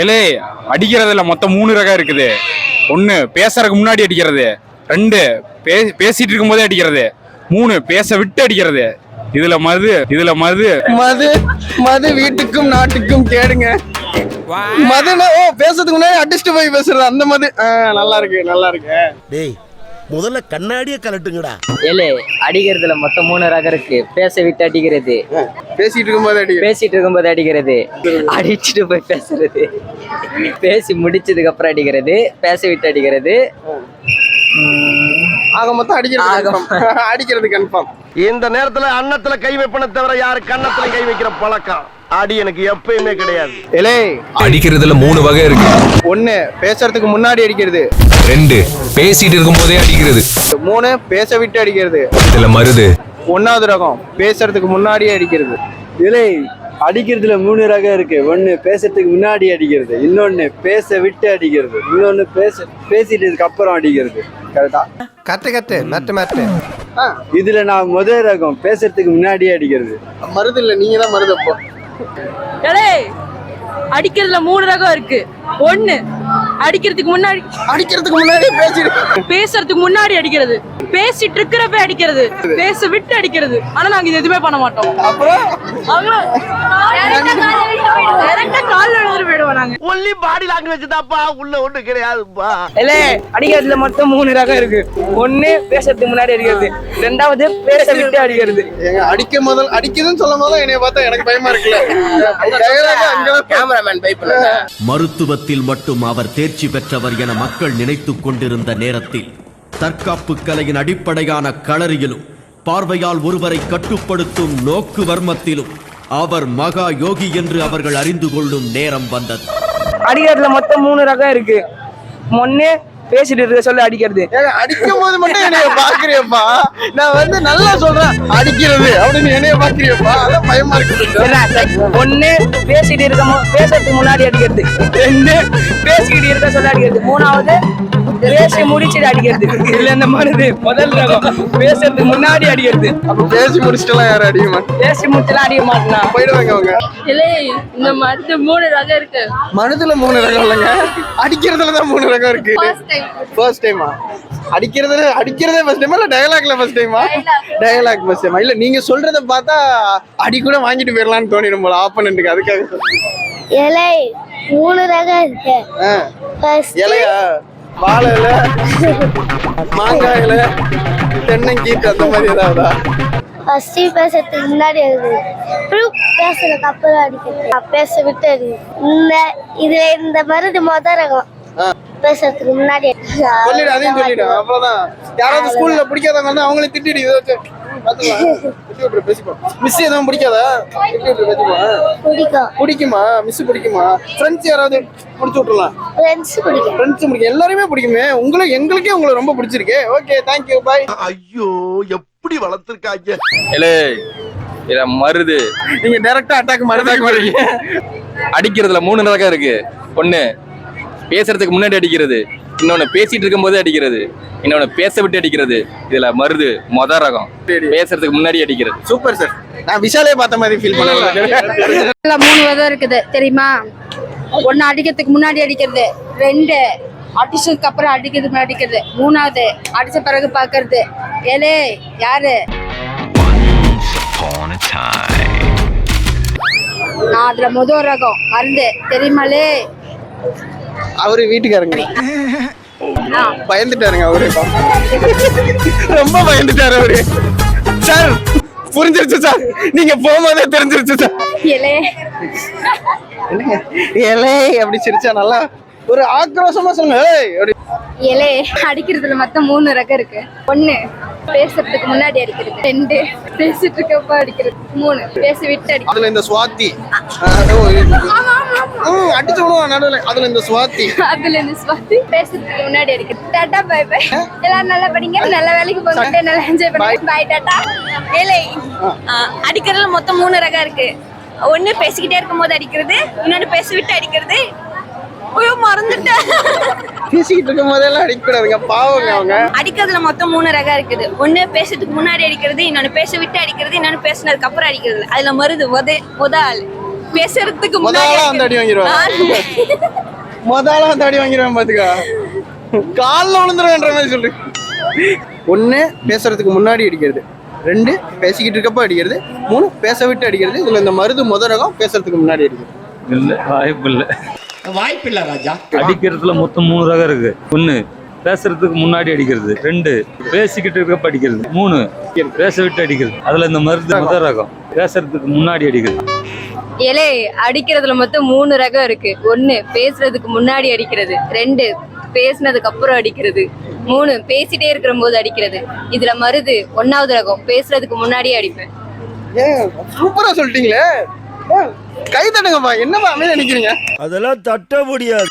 ஏலே அடிக்கிறதுல மொத்தம் 3 ரகம் இருக்குது. 1 பேசுறதுக்கு முன்னாடி அடிக்கிறது, 2 பேசிட்டு இருக்கும் போதே அடிக்கிறது, 3 பேச விட்டு அடிக்கிறது. இதுல மது மது மது வீட்டுக்கும் நாட்டுக்கும் கேடுங்க. மதுனா பேசுறதுக்கு முன்னாடி அடிச்சுட்டு போய் பேசுறது அந்த மது. நல்லா இருக்கு. டேய் முதல்ல கண்ணாடியே கலட்டுங்கடா. ஏலே அடிக்கிறதுல மொத்தம் 3 ரகம் இருக்கு. பேச விட்டு அடிக்கிறது, பேசிட்டு இருக்கும்போது அடிக்கிறது, அடிச்சுட்டு போய் பேசுறது, பேசி முடிச்சதுக்கு அப்புறம் அடிக்கிறது, பேச விட்டு அடிக்கிறது, ஆக மொத்தம் அடிக்கிறது கன்ஃபார்ம். இந்த நேரத்துல அன்னத்துல கை வைப்பன தவிர யாரு கன்னத்துல கை வைக்கிற பழக்கம் அடி எனக்கு எப்பயுமே கிடையாது. ஏலே அடிக்கிறதுல 3 வகை இருக்கு. 1 பேசுறதுக்கு முன்னாடி அடிக்கிறது, 2 பேசிட்டு இருக்கும் போதே அடிக்கிறது, 3 பேச விட்டு அடிக்கிறது. இதுல மருது 1வது ரகம் பேசுறதுக்கு முன்னாடியே அடிக்கிறது. இலை அடிக்கிறதுல 3 ரகம் இருக்கு. 1 பேசுறதுக்கு முன்னாடி அடிக்கிறது, இன்னொன்னு பேச விட்டு அடிக்கிறது, இன்னொன்னு பேசிட்டதுக்கு அப்புறம் அடிக்கிறது. கரெக்டா? கட்டு மட்டு இதுல நான் முதல் ரகம் பேசுறதுக்கு முன்னாடியே அடிக்கிறது. மருது இல்ல, நீங்க தான் மருது. அப்போ அடிக்கிறதுல 3 ரகம் இருக்கு. 1 அடிக்கிறதுக்கு முன்னாடி பேசுறதுக்கு முன்னாடி அடிக்கிறது, பேசிட்டு இருக்கிறப்ப அடிக்கிறது, பேச விட்டு அடிக்கிறது. ஆனா நாங்க இது எதுவுமே பண்ண மாட்டோம். ஒன்லி பாடி லாங்குவேஜ் தான்ப்பா, உள்ள ஒண்ணு கிடையாதுப்பா. ஏலே அடிக்கிறதுல மொத்தம் 3 ரகம் இருக்கு. 1 பேசுறதுக்கு முன்னாடி அடிக்கிறது, 2வது பேச விட்டு அடிக்கிறது. அடிக்குதுன்னு சொல்லும் போது என்னைய பார்த்தா எனக்கு பயமா இருக்குல்ல. கேமராமேன் மருத்துவத்தில் மட்டும் அவர் தேர்ச்சி பெற்றவர் என மக்கள் நினைத்துக் கொண்டிருந்த நேரத்தில் தற்காப்பு கலையின் அடிப்படையான களரியிலும் பார்வையால் ஒருவரை கட்டுப்படுத்தும் நோக்கு வர்மத்திலும் அவர் மகா யோகி என்று அவர்கள் அறிந்து கொள்ளும் நேரம் வந்தது. அடிக்கிறதுல மொத்தம் 3 ரகம் இருக்கு. 1 பேசிட்டு இருக்க சொல்ல அடிக்கிறது. அடிக்கும் போது மட்டும் என்னைய பாக்குறியப்பா. நான் நல்லா சொல்றேன் அடிக்கிறது அப்படின்னு என்னைய பாக்குறியப்பா. அதான் பயமா இருக்கு. 1 பேசுறதுக்கு முன்னாடி அடிக்கிறது, 2 பேசிக்கிட்டு இருக்க சொல்ல அடிக்கிறது, 3வது பேசி முடிச்சுட்டு அடிக்கிறது. இதுல இந்த மருது முதல் ரகம் பேசுறதுக்கு முன்னாடி அடிக்கிறது. அப்ப பேசி முடிச்சுட்டுலாம் யாரும் அடிக்க மாட்டேன். பேசி முடிச்சுலாம் அடிக்க மாட்டேனா போயிடுவாங்க அவங்க. இல்லை இந்த மருந்து 3 ரகம் இருக்கு. மருதுல 3 ரகம் இல்லைங்க, அடிக்கிறதுலதான் 3 ரகம் இருக்கு. ஃபர்ஸ்ட் டைமா அடிக்கிறதே ஃபர்ஸ்ட் டைமா இல்ல டயலாக்ல ஃபர்ஸ்ட் டைமா? டயலாக் ஃபர்ஸ்ட் டைமா? இல்ல நீங்க சொல்றத பார்த்தா அடி கூட வாங்கிட்டு போயிடலாம்னு தோணிடும் போல ஆப்போனன்ட்க்கு. அதுக்காக இலை 3 ரகம் இருக்கு. இலையா? வாழை இலை, மாங்காய் இலை, தென்னங்கீத்து அந்த மாதிரி ஏதாவதா? ஃபர்ஸ்ட் பேசுறதுக்கு முன்னாடி அடிக்கிறது, பேசுறதுக்கு அப்புறம் அடிக்கிறது, பேச விட்டு அடிக்கிறது. இந்த மருந்து முதல் ரகம் பேசுறதுக்கு முன்னாடி சொல்லிடு, அதையும் சொல்லிடு. அவ்வளவுதான். யாராவது ஸ்கூல்ல பிடிக்காதவங்க வந்து அவங்களே திட்டிடு. இதை வச்சு மிஸ் எதுவும் பிடிக்காதா? பிடிக்குமா? மிஸ் பிடிக்குமா? ஃப்ரெண்ட்ஸ் யாராவது முடிச்சு விட்டுலாம்? ஃப்ரெண்ட்ஸ் பிடிக்கும், எல்லாருமே பிடிக்குமே. எங்களுக்கே உங்களை ரொம்ப பிடிச்சிருக்கு. ஓகே, தேங்க்யூ, பாய். ஐயோ எப்படி வளர்த்திருக்காங்க. இல்ல மருது. நீங்க டைரக்டா அட்டாக் மருதாக்கு அடிக்கிறதுல 3 ரகம் இருக்கு. 1 பேசுறதுக்கு முன்னாடி அடிக்கிறது, இன்னொன்னு பேசிட்டு இருக்கும் போதே அடிக்கிறது, இன்னொன்னு பேச விட்டு அடிக்கிறது. இதுல மருது முதல் ரகம் பேசுறதுக்கு முன்னாடி அடிக்கிறது. Super sir. நான் விஷாலே பார்த்த மாதிரி ஃபீல் பண்ணல. 3 வகை இருக்குது தெரியுமா? 1 அடிக்கிறதுக்கு முன்னாடி அடிக்கிறது, 2 அடிச்சதுக்கு அப்புறம் அடிக்கிறதுக்கு முன்னாடி அடிக்கிறது, 3வது அடிச்ச பிறகு பாக்குறது. ஏலே யாரு? நான் அதுல முதல் ரகம் மருந்து தெரியுமாலே? அவரு வீட்டுக்காரங்க பயந்துட்டாருங்க. அவரு ரொம்ப பயந்துட்டாரு அவரு. சார் புரிஞ்சிருச்சு சார், நீங்க போகும்போதே தெரிஞ்சிருச்சு சார். இலை அப்படி சிரிச்சா நல்லா ஒரு ஆக்ரோஷமா சொல்லுங்க. இலை அடிக்கிறதுல மொத்தம் 3 ரகம் இருக்கு. 1 பேசுறதுக்கு முன்னாடி அடிக்கிறது, 2 பேசிட்டு இருக்கப்ப அடிக்கிறது, 3 பேசி விட்டு அடிக்கிறது. அதுல இந்த சுவாத்தி அடிச்சு விடுவான் நடுவுல. அதுல இந்த சுவாத்தி பேசுறதுக்கு முன்னாடி அடிக்கிறது. டாடா பை பை, எல்லாரும் நல்லா படிங்க, நல்ல வேலைக்கு போங்க, நல்லா என்ஜாய் பண்ணுங்க, பை டாடா. இலை அடிக்கிறதுல மொத்தம் 3 ரகம் இருக்கு. 1 பேசிக்கிட்டே இருக்கும் போது அடிக்கிறது, இன்னொன்னு பேசி விட்டு அடிக்கிறது. மறந்துட்டேன். பேசிக்கிட்டு இருக்கும் போதெல்லாம் அடிக்கூடாதுங்க, பாவங்க அவங்க. அடிக்கிறதுல மொத்தம் 3 ரகம் இருக்குது. 1 பேசுறதுக்கு முன்னாடி அடிக்கிறது, இன்னொன்னு பேச விட்டு அடிக்கிறது, இன்னொன்னு பேசினதுக்கு அப்புறம் அடிக்கிறது. அதுல மருது முதல் ஆள் பேசுறதுக்கு முதல்ல அந்த அடி வாங்கிடுவேன் முதல்ல அந்த அடி வாங்கிடுவேன் பாத்துக்கா காலில் விழுந்துருவேன்ற மாதிரி சொல்லு. 1 பேசுறதுக்கு முன்னாடி அடிக்கிறது, 2 பேசிக்கிட்டு இருக்கப்ப அடிக்கிறது, 3 பேச விட்டு அடிக்கிறது. இதுல இந்த மருது முத ரகம் பேசுறதுக்கு முன்னாடி அடிக்கிறது. இல்ல வாய்ப்பு இல்ல. வாய்ப்பு இல்ல ராஜா. அடிக்கிறதுல மொத்தம் 3 ரகம் இருக்கு. 1 பேசுறதுக்கு முன்னாடி அடிக்கிறது, 2 பேசிக்கிட்டு இருக்கப்ப அடிக்கிறது, 3 பேச விட்டு அடிக்கிறது. அதுல இந்த மருது முத ரகம் பேசுறதுக்கு முன்னாடி அடிக்கிறது. ஏலே அடிக்கிறதுல மொத்தம் 3 ரகம் இருக்கு. 1 பேசுறதுக்கு முன்னாடி அடிக்கிறது, 2 பேசினதுக்கு அப்புறம் அடிக்கிறது, 3 பேசிட்டே இருக்கிற போது அடிக்கிறது. இதுல மருது 1வது ரகம் பேசுறதுக்கு முன்னாடியே அடிப்பேன். சூப்பரா சொல்லிட்டீங்களே. கை தட்டுங்கப்பா, என்னப்பா அமைதியா நிக்கிறீங்க? அதெல்லாம் தட்ட முடியாது.